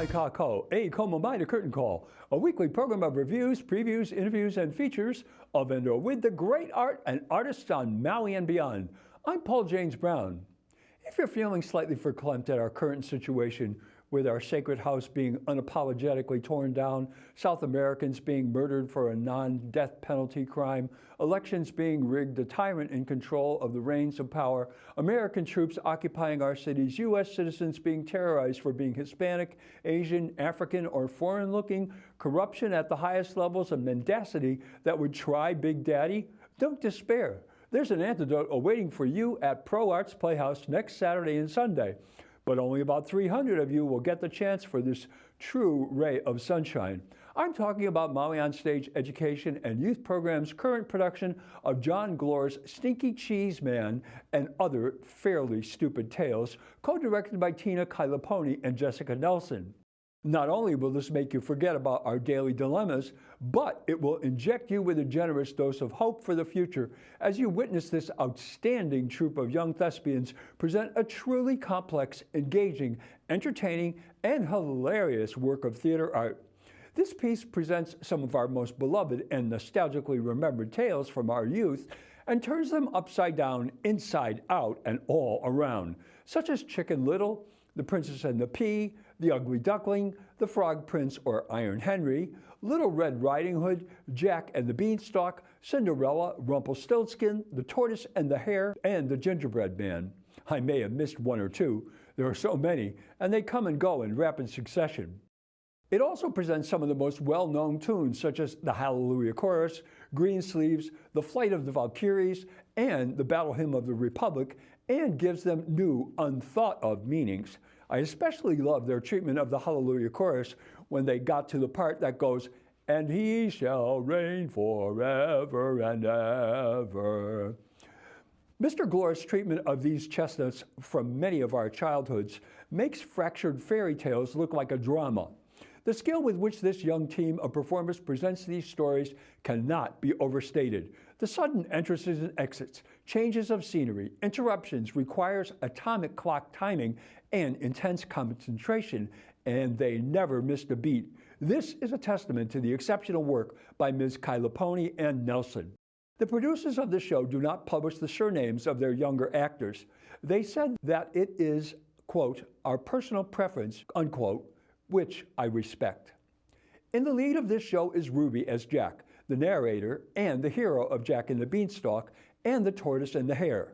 Mai Ka Ko, a Como Mai the Curtain Call, a weekly program of reviews, previews, interviews, and features of and with the great art and artists on Maui and beyond. I'm Paul James Brown. If you're feeling slightly verklempt at our current situation, with our sacred house being unapologetically torn down, South Americans being murdered for a non-death penalty crime, elections being rigged, a tyrant in control of the reins of power, American troops occupying our cities, U.S. citizens being terrorized for being Hispanic, Asian, African, or foreign-looking, corruption at the highest levels, and mendacity that would try Big Daddy, don't despair. There's an antidote awaiting for you at Pro Arts Playhouse next Saturday and Sunday. But only about 300 of you will get the chance for this true ray of sunshine. I'm talking about Maui OnStage Education and Youth Program's current production of John Glor's Stinky, Cheeseman and Other Fairly Stupid Tales, co-directed by Tina Kailaponi and Jessica Nelson. Not only will this make you forget about our daily dilemmas, but it will inject you with a generous dose of hope for the future as you witness this outstanding troupe of young thespians present a truly complex, engaging, entertaining, and hilarious work of theater art. This piece presents some of our most beloved and nostalgically remembered tales from our youth and turns them upside down, inside out, and all around, such as Chicken Little, The Princess and the Pea, The Ugly Duckling, The Frog Prince or Iron Henry, Little Red Riding Hood, Jack and the Beanstalk, Cinderella, Rumpelstiltskin, The Tortoise and the Hare, and The Gingerbread Man. I may have missed one or two. There are so many, and they come and go in rapid succession. It also presents some of the most well-known tunes, such as the Hallelujah Chorus, Greensleeves, The Flight of the Valkyries, and the Battle Hymn of the Republic, and gives them new, unthought-of meanings. I especially love their treatment of the Hallelujah Chorus when they got to the part that goes, "And he shall reign forever and ever." Mr. Glor's treatment of these chestnuts from many of our childhoods makes fractured fairy tales look like a drama. The skill with which this young team of performers presents these stories cannot be overstated. The sudden entrances and exits, changes of scenery, interruptions requires atomic clock timing and intense concentration, and they never missed a beat. This is a testament to the exceptional work by Ms. Kailaponi and Nelson. The producers of the show do not publish the surnames of their younger actors. They said that it is, quote, our personal preference, unquote, which I respect. In the lead of this show is Ruby as Jack, the narrator and the hero of Jack and the Beanstalk and the Tortoise and the Hare.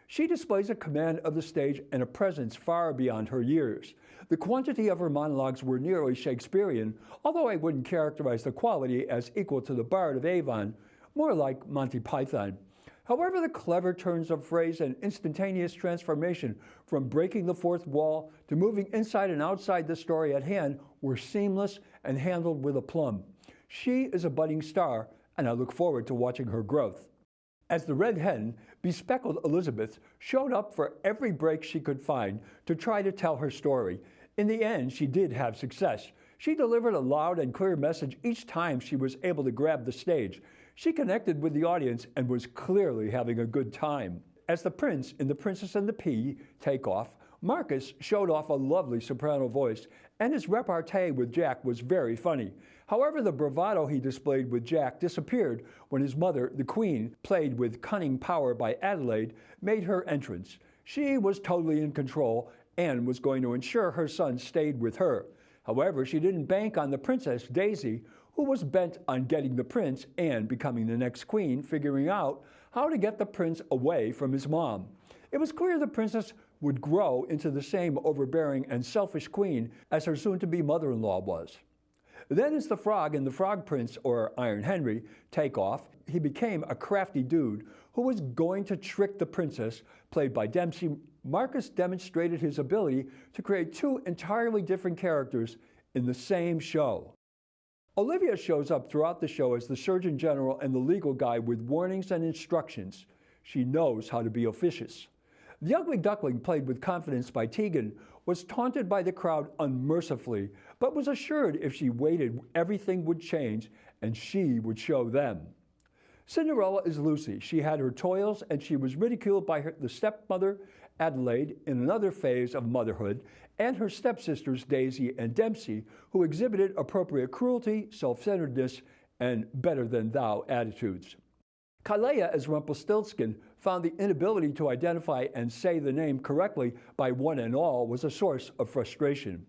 She displays a command of the stage and a presence far beyond her years. The quantity of her monologues were nearly Shakespearean, although I wouldn't characterize the quality as equal to the Bard of Avon, more like Monty Python. However, the clever turns of phrase and instantaneous transformation from breaking the fourth wall to moving inside and outside the story at hand were seamless and handled with aplomb. She is a budding star, and I look forward to watching her growth. As the Red Hen, bespeckled Elizabeth showed up for every break she could find to try to tell her story. In the end, she did have success. She delivered a loud and clear message each time she was able to grab the stage. She connected with the audience and was clearly having a good time. As the prince in The Princess and the Pea take off, Marcus showed off a lovely soprano voice, and his repartee with Jack was very funny. However, the bravado he displayed with Jack disappeared when his mother, the Queen, played with cunning power by Adelaide, made her entrance. She was totally in control and was going to ensure her son stayed with her. However, she didn't bank on the Princess, Daisy, who was bent on getting the prince and becoming the next queen, figuring out how to get the prince away from his mom. It was clear the princess would grow into the same overbearing and selfish queen as her soon-to-be mother-in-law was. Then as the Frog and the Frog Prince, or Iron Henry, take off, he became a crafty dude who was going to trick the princess, played by Dempsey. Marcus demonstrated his ability to create two entirely different characters in the same show. Olivia shows up throughout the show as the Surgeon General and the legal guy with warnings and instructions. She knows how to be officious. The Ugly Duckling, played with confidence by Tegan, was taunted by the crowd unmercifully, but was assured if she waited, everything would change and she would show them. Cinderella is Lucy. She had her toils and she was ridiculed by the stepmother, Adelaide, in another phase of motherhood, and her stepsisters, Daisy and Dempsey, who exhibited appropriate cruelty, self-centeredness, and better-than-thou attitudes. Kailea as Rumpelstiltskin found the inability to identify and say the name correctly by one and all was a source of frustration.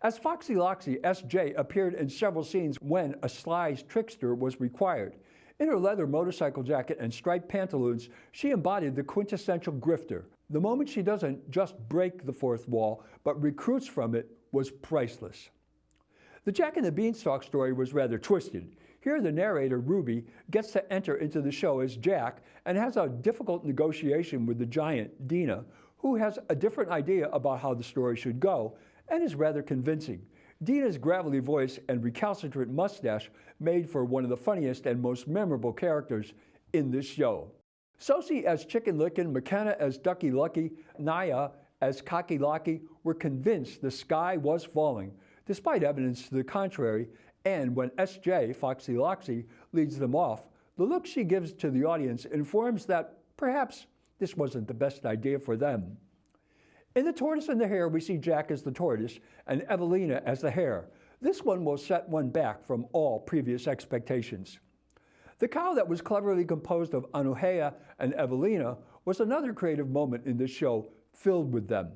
As Foxy Loxy, S.J. appeared in several scenes when a sly trickster was required. In her leather motorcycle jacket and striped pantaloons, she embodied the quintessential grifter. The moment she doesn't just break the fourth wall, but recruits from it, was priceless. The Jack and the Beanstalk story was rather twisted. Here the narrator, Ruby, gets to enter into the show as Jack and has a difficult negotiation with the giant, Dina, who has a different idea about how the story should go and is rather convincing. Dina's gravelly voice and recalcitrant mustache made for one of the funniest and most memorable characters in this show. Sosie as Chicken Licken, McKenna as Ducky Lucky, Naya as Cocky Locky were convinced the sky was falling, despite evidence to the contrary, and when S.J., Foxy Loxy, leads them off, the look she gives to the audience informs that perhaps this wasn't the best idea for them. In The Tortoise and the Hare, we see Jack as the tortoise and Evelina as the hare. This one will set one back from all previous expectations. The cow that was cleverly composed of Anuhea and Evelina was another creative moment in this show filled with them.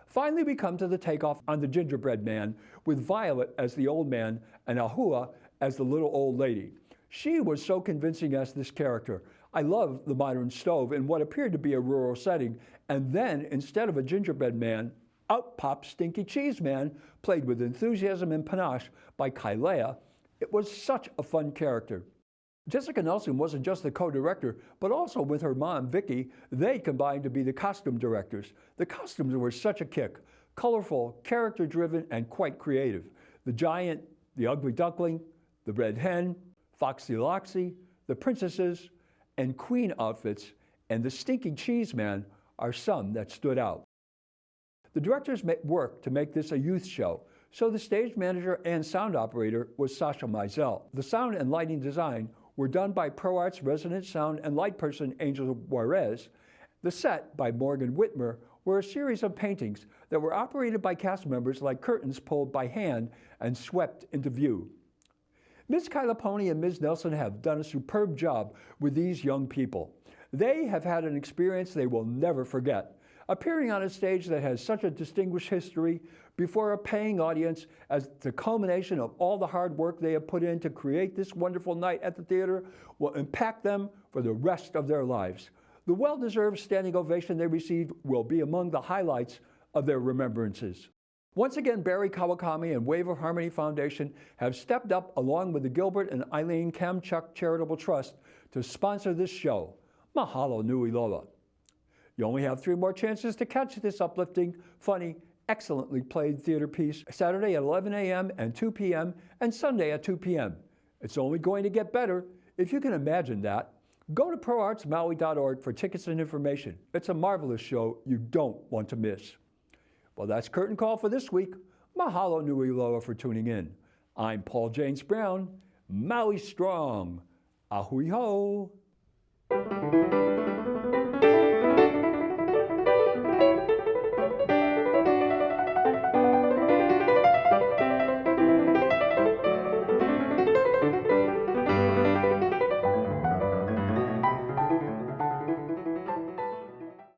Finally, we come to the takeoff on the gingerbread man, with Violet as the old man and Ahua as the little old lady. She was so convincing as this character. I love the modern stove in what appeared to be a rural setting, and then, instead of a gingerbread man, out pops Stinky Cheeseman, played with enthusiasm and panache by Kailea. It was such a fun character. Jessica Nelson wasn't just the co-director, but also with her mom, Vicky, they combined to be the costume directors. The costumes were such a kick, colorful, character-driven, and quite creative. The giant, the ugly duckling, the red hen, Foxy Loxy, the princesses, and queen outfits, and the Stinky Cheeseman are some that stood out. The directors worked to make this a youth show, so the stage manager and sound operator was Sasha Mizell. The sound and lighting design were done by ProArt's resident sound and light person, Angel Juarez. The set, by Morgan Whitmer, were a series of paintings that were operated by cast members like curtains pulled by hand and swept into view. Ms. Kyla Pony and Ms. Nelson have done a superb job with these young people. They have had an experience they will never forget, appearing on a stage that has such a distinguished history before a paying audience as the culmination of all the hard work they have put in to create this wonderful night at the theater will impact them for the rest of their lives. The well-deserved standing ovation they received will be among the highlights of their remembrances. Once again, Barry Kawakami and Wave of Harmony Foundation have stepped up along with the Gilbert and Eileen Kamchuk Charitable Trust to sponsor this show. Mahalo nui loa. You only have 3 more chances to catch this uplifting, funny, excellently played theater piece Saturday at 11 a.m. and 2 p.m. and Sunday at 2 p.m. It's only going to get better, if you can imagine that. Go to proartsmaui.org for tickets and information. It's a marvelous show you don't want to miss. Well, that's Curtain Call for this week. Mahalo nui loa for tuning in. I'm Paul James Brown. Maui strong. Ahui ho.